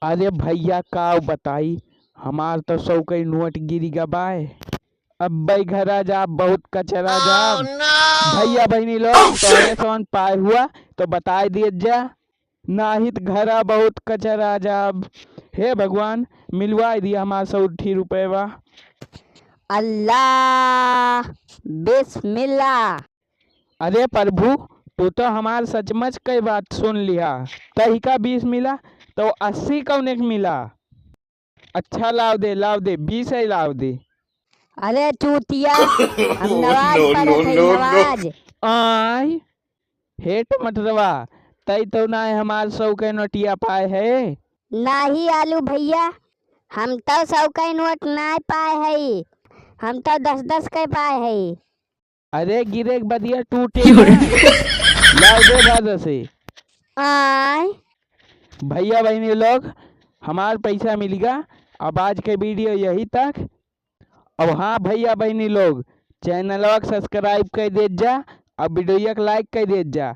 अरे भैया का बताई, हमार तो सौ कई नोट गिरी गबाए। अब भाई घर आ जा, बहुत कचरा जाब। भैया बहनी लोग तोहरे सोन पाए हुआ तो बताए दिए जा, नाही त घर आ बहुत कचरा जाब। हे भगवान, मिलवा दिया हमार 100 रुपये। अल्लाह बिस्मिल्लाह। अरे प्रभु, तू तो हमार सचमुच कई बात सुन लिया। तही का 20 मिला तो 80 कौन एक मिला। अच्छा लाव दे 20 ही लाव दे। अरे चूतिया, हम नवाज no, no, पढ़त हई no, no. Nawaz. I hate मटरवा, तई तो ना हमार 100 के नोटिया पाए है। नाही आलू भैया, हम तो 100 का नोट ना पाए हई, हम तो 10-10 के पाए हई। अरे गिरे के बदिया टूटे ना। लाव दे दादा से। आय भैया बहनी लोग, हमार पैसा मिलेगा। अब आज के वीडियो यही तक। अब हाँ भैया बहनी लोग, चैनल सब्सक्राइब कर दे जा, अब वीडियो को लाइक कर दे जा।